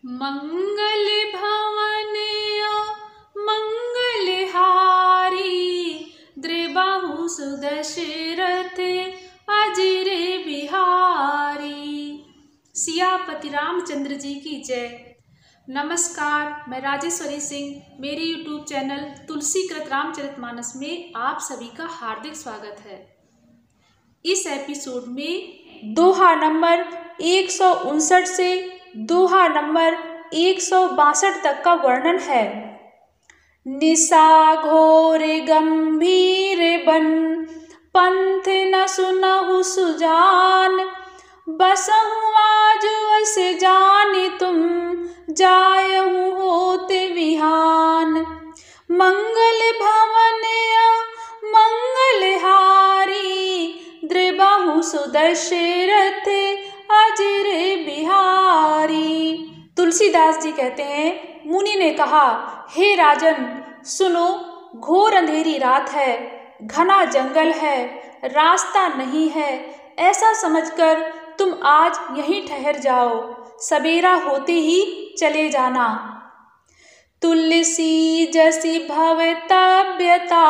मंगल भवन मंगलहारी द्रिबाहु सुदशरथ अजिरे बिहारी। सियापति रामचंद्र जी की जय। नमस्कार, मैं राजेश्वरी सिंह। मेरे YouTube चैनल तुलसीकृत रामचरितमानस में आप सभी का हार्दिक स्वागत है। इस एपिसोड में दोहा नंबर 159 से दोहा नंबर 162 तक का वर्णन है। निशा घोर गंभीर बन पंथ न सुनहु सुजान, बसहु आज वस जानि तुम जायहु होते विहान। मंगल भवन मंगलहारी द्रिबाहु सुदशरथ अजिरे बिहारी। तुलसीदास जी कहते हैं, मुनि ने कहा, हे राजन सुनो, घोर अंधेरी रात है, घना जंगल है, रास्ता नहीं है, ऐसा समझकर तुम आज यहीं ठहर जाओ, सवेरा होते ही चले जाना। तुलसी जसी भवतव्यता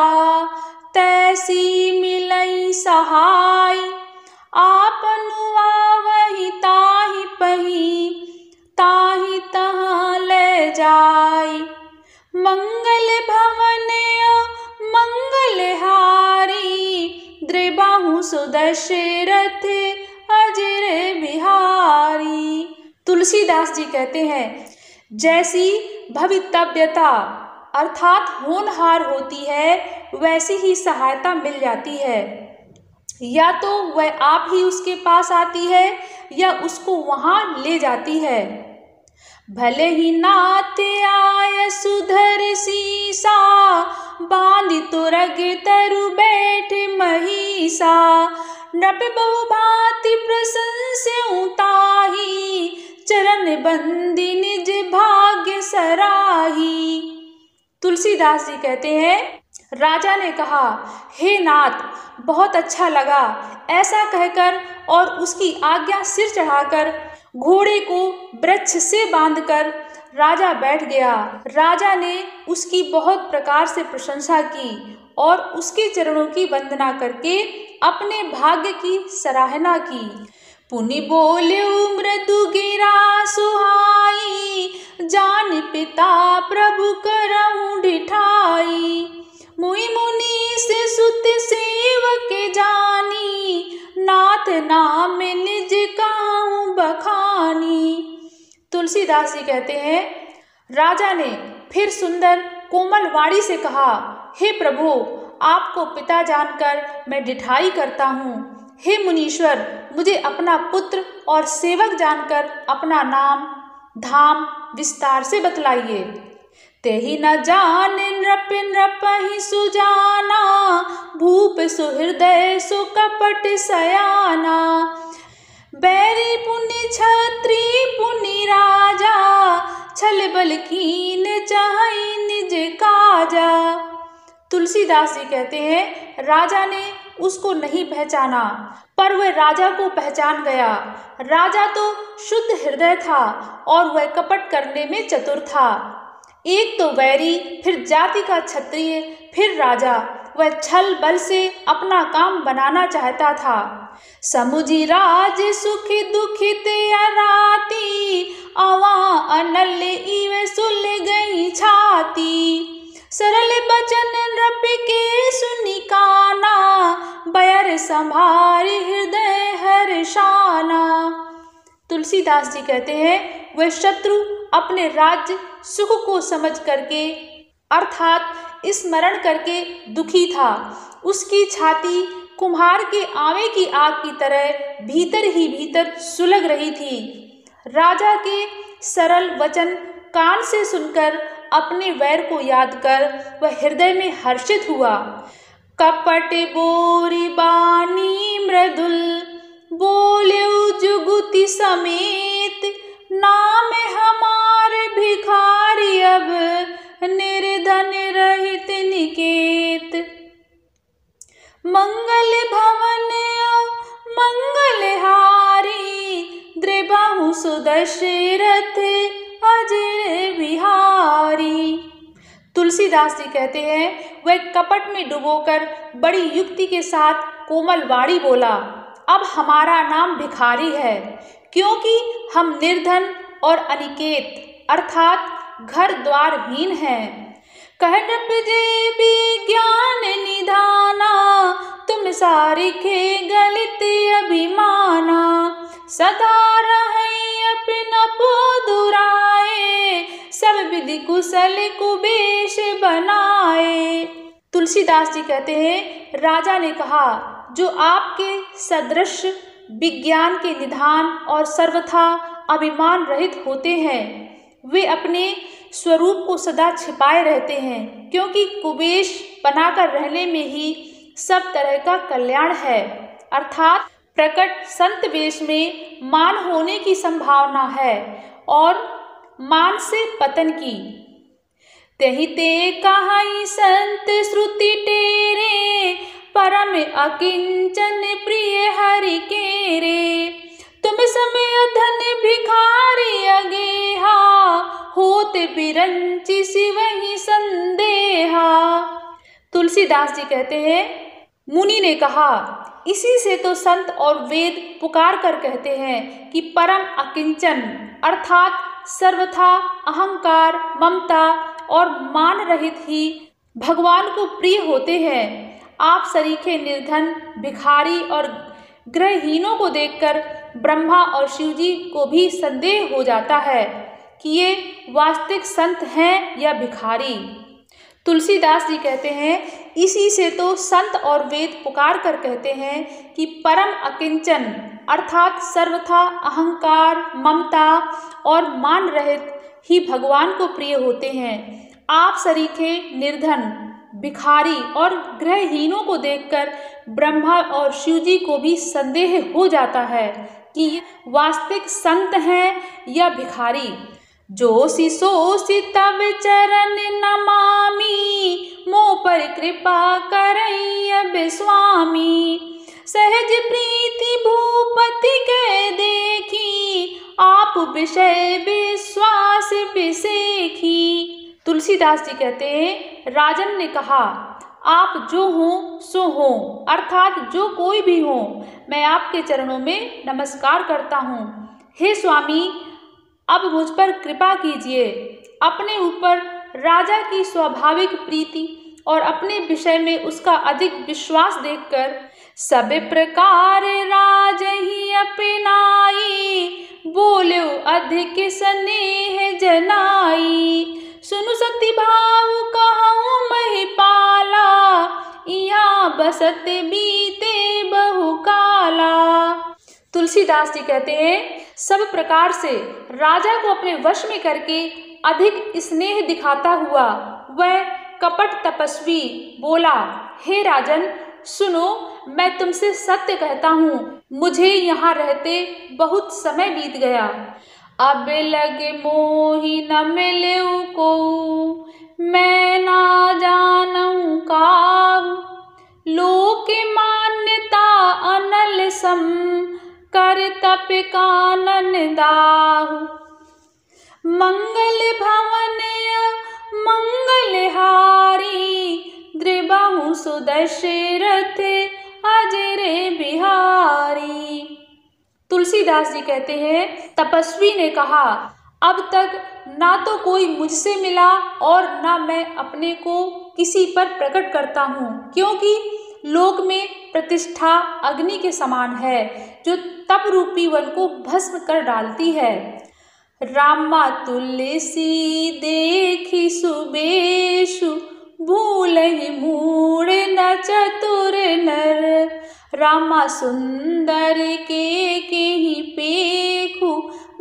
तैसी मिलई सहाय, आपनु आवहि ताहि पही ताहि तहाँ ले जाय। मंगल भवन मंगलहारी द्रिबाहु सुदशरथ अजिरे बिहारी। तुलसीदास जी कहते हैं, जैसी भवितव्यता अर्थात होनहार होती है, वैसी ही सहायता मिल जाती है। या तो वह आप ही उसके पास आती है या उसको वहां ले जाती है। भले ही नाथ आय सुधर सीसा, बांधि तुरग तरु बैठ महिषा। नृप बहु भांति प्रशंस्यउ ताहि, चरण बंदी निज भाग्य सराही। तुलसीदास जी कहते हैं, राजा ने कहा, हे नाथ, बहुत अच्छा लगा। ऐसा कहकर और उसकी आज्ञा सिर चढ़ाकर घोड़े को वृक्ष से बांधकर राजा बैठ गया। राजा ने उसकी बहुत प्रकार से प्रशंसा की और उसके चरणों की वंदना करके अपने भाग्य की सराहना की। पुनि बोल्यो मृदु गिरा सुहाई, जान पिता प्रभु करहु डिठाई। मुई मुनि से सुत सेवक जानी, नाथ नाम निज कहूँ बखानी। तुलसीदास जी कहते हैं, राजा ने फिर सुंदर कोमल वाणी से कहा, हे प्रभु, आपको पिता जानकर मैं डिठाई करता हूँ। हे मुनीश्वर, मुझे अपना पुत्र और सेवक जानकर अपना नाम धाम विस्तार से बतलाइए। तेहि न जान नृप नृपहि सुजाना, भूप सुहृदय सुकपट सयाना। बैरी पुनि छत्री पुनि राजा, छल बल कीन चाहि निज काजा। तुलसीदास जी कहते हैं, राजा ने उसको नहीं पहचाना, पर वह राजा को पहचान गया। राजा तो शुद्ध हृदय था और वह कपट करने में चतुर था। एक तो वैरी, फिर जाति का क्षत्रिय, फिर राजा, वह छल बल से अपना काम बनाना चाहता था। समुझी राज सुख दुखित अराती, अवा अनल इव सुल गई छाती। सरल बचन नृप के सुनि काना, बयर संभार हृदय हर्षाना। तुलसीदास जी कहते हैं, वह शत्रु अपने राज्य सुख को समझ करके अर्थात स्मरण करके दुखी था। उसकी छाती कुम्हार के आवे की आग की तरह भीतर ही भीतर सुलग रही थी। राजा के सरल वचन कान से सुनकर अपने वैर को याद कर वह हृदय में हर्षित हुआ। कपट बोरी बानी मृदुल, बोल्यो जुगुति समेत। नाम हमार भिखारी अब, निर्धन रहित निकेत। मंगल भवन मंगलहारी द्रिबाहु सुदशरथ तुलसीदास जी कहते हैं, वह कपट में डुबोकर बड़ी युक्ति के साथ कोमल वाणी बोला, अब हमारा नाम भिखारी है, क्योंकि हम निर्धन और अनिकेत अर्थात घर द्वारहीन हैं। कह नृपजे विज्ञान निधाना, तुम सारिखे गलित अभिमाना, सदा रहे अपना पोदुराए, सब विधि कुशल कुबेश बनाए। तुलसीदास जी कहते हैं, राजा ने कहा, जो आपके सदृश विज्ञान के निधान और सर्वथा अभिमान रहित होते हैं, वे अपने स्वरूप को सदा छिपाए रहते हैं, क्योंकि कुबेश बनाकर रहने में ही सब तरह का कल्याण है, अर्थात प्रकट संत वेश में मान होने की संभावना है और मान से पतन की। तेहि ते कहाई संत श्रुति टेरे, परम अकिंचन प्रिय हरि केरे, तुम समय धन भिखारी अगेहा, होते बिरंचि सिवहि संदेहा। तुलसीदास जी कहते हैं, मुनि ने कहा, इसी से तो संत और वेद पुकार कर कहते हैं कि परम अकिंचन अर्थात सर्वथा अहंकार, ममता और मान रहित ही भगवान को प्रिय होते हैं। आप सरीखे निर्धन, भिखारी और गृहहीनों को देखकर ब्रह्मा और शिवजी को भी संदेह हो जाता है कि ये वास्तविक संत हैं या भिखारी। तुलसीदास जी कहते हैं, इसी से तो संत और वेद पुकार कर कहते हैं कि परम अकिंचन अर्थात सर्वथा अहंकार, ममता और मान रहित ही भगवान को प्रिय होते हैं। आप सरीखे निर्धन, भिखारी और गृहहीनों को देखकर ब्रह्मा और शिवजी को भी संदेह हो जाता है कि ये वास्तविक संत हैं या भिखारी। जो शिशोषि तव चरण नमामि, मोह पर कृपा करई अब स्वामी, सहज प्रीति भूपति के देखी, आप विषय विश्वास विसेखी। तुलसीदास जी कहते हैं, राजन ने कहा, आप जो हो सो हो अर्थात जो कोई भी हो, मैं आपके चरणों में नमस्कार करता हूँ। हे स्वामी, अब मुझ पर कृपा कीजिए। अपने ऊपर राजा की स्वाभाविक प्रीति और अपने विषय में उसका अधिक विश्वास देखकर सब प्रकार राज ही अपनाई, बोले अधिक स्नेह जनाई, सुनु सती भाव कहूँ महिपाला, यहाँ बसत बीते बहु काला। तुलसीदास जी कहते हैं, सब प्रकार से राजा को अपने वश में करके अधिक स्नेह दिखाता हुआ वह कपट तपस्वी बोला, हे राजन सुनो, मैं तुमसे सत्य कहता हूँ, मुझे यहाँ रहते बहुत समय बीत गया। अब लगे मोहि न मिलऊ को, मैं ना जानऊं काहू, लोक मान्यता अनल सम, कर तप कानन दाहु, मंगल भवन मंगलहारी, द्रिबाहु सुदशरथ अजरे बिहारी। तुलसीदास जी कहते हैं, तपस्वी ने कहा, अब तक ना तो कोई मुझसे मिला और ना मैं अपने को किसी पर प्रकट करता हूँ, क्योंकि लोक में प्रतिष्ठा अग्नि के समान है जो तप रूपी वन को भस्म कर डालती है। रामा तुलसी देखी सुबेशु, भूलहि मूढ़ न चतुर नर, रामा सुंदर के ही पेखु,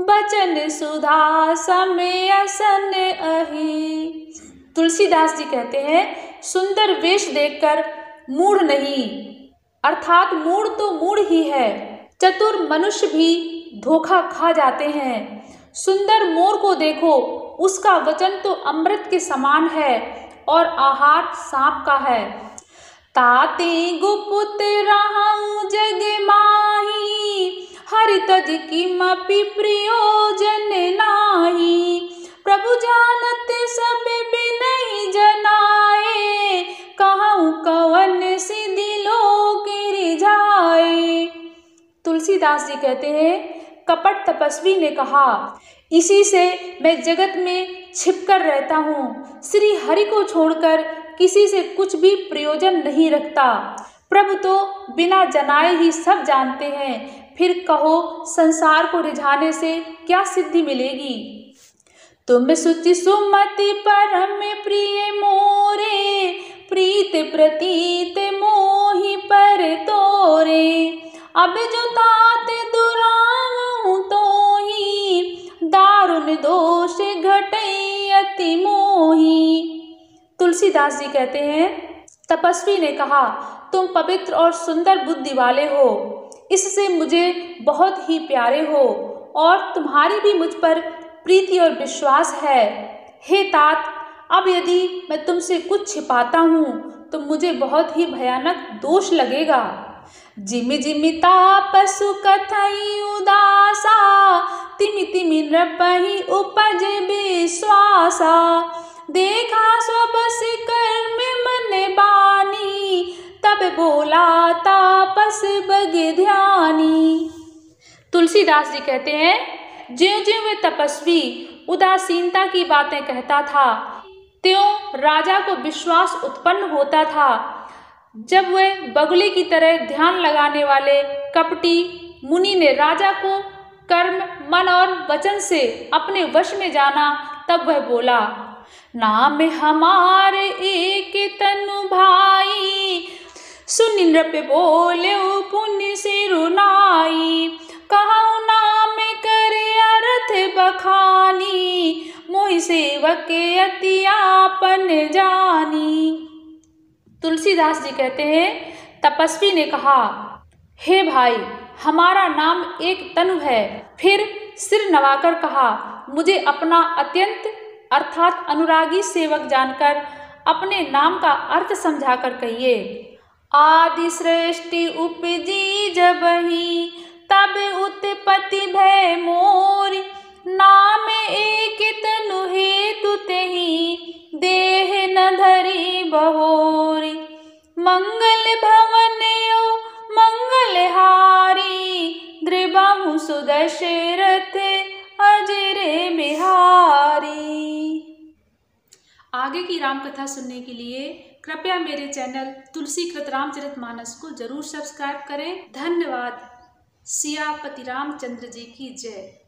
बचन सुधा समय असन अहि। तुलसीदास जी कहते हैं, सुंदर वेश देखकर मूढ़ नहीं अर्थात मूढ़ तो मूढ़ ही है, चतुर मनुष्य भी धोखा खा जाते हैं। सुंदर मोर को देखो, उसका वचन तो अमृत के समान है और आहार सांप का है। ताते गुपुत रहूं जग माही, हरि तज किमपि प्रयोजन नाही, प्रभु जानत सब बिनहि जना, तुलसीदास जी कहते हैं, कपट तपस्वी ने कहा, इसी से मैं जगत में छिपकर रहता हूँ। श्री हरि को छोड़कर किसी से कुछ भी प्रयोजन नहीं रखता। प्रभु तो बिना जनाए ही सब जानते हैं, फिर कहो संसार को रिझाने से क्या सिद्धि मिलेगी। तुम सुचि सुमति परम प्रिय मोरे, प्रीत प्रतीत मोहि पर तोरे। अब जो तात दुरावहु तोहि, दारुण दोष घटई अति मोहि। तुलसीदास जी कहते हैं, तपस्वी ने कहा, तुम पवित्र और सुंदर बुद्धि वाले हो, इससे मुझे बहुत ही प्यारे हो और तुम्हारी भी मुझ पर प्रीति और विश्वास है। हे तात, अब यदि मैं तुमसे कुछ छिपाता हूँ तो मुझे बहुत ही भयानक दोष लगेगा। जिमि जिमि तापसु कथई उदासा, तिमि तिमि नृपहि उपज विश्वासा। देखा स्वबस कर्म मन बानी, तब बोला तापस बगे ध्यानी। तुलसीदास जी कहते हैं, ज्यों ज्यों वे तपस्वी उदासीनता की बातें कहता था, त्यों राजा को विश्वास उत्पन्न होता था। जब वह बगुले की तरह ध्यान लगाने वाले कपटी मुनि ने राजा को कर्म मन और वचन से अपने वश में जाना, तब वह बोला, नाम हमारे एक तनु भाई, सुनि नृप बोले पुण्य सिरुनाई। कहु नाम करे अर्थ बखानी, मोहि सेवक अति आपन जानी। तुलसीदास जी कहते हैं, तपस्वी ने कहा, हे भाई, हमारा नाम एक तनु है। फिर सिर नवाकर कहा, मुझे अपना अत्यंत अर्थात अनुरागी सेवक जानकर अपने नाम का अर्थ समझाकर कहिए। आदि सृष्टि उपजी जबहि, तब उत्पत्ति भय मोरी। नाम एक तनु हेतु तेहि, देह न धरी बहोरी। मंगल भवन मंगलहारी, द्रिबाहु सुदशरथ अजर बिहारी। आगे की राम कथा सुनने के लिए कृपया मेरे चैनल तुलसीकृत रामचरितमानस को जरूर सब्सक्राइब करें। धन्यवाद। सियापति रामचंद्र जी की जय।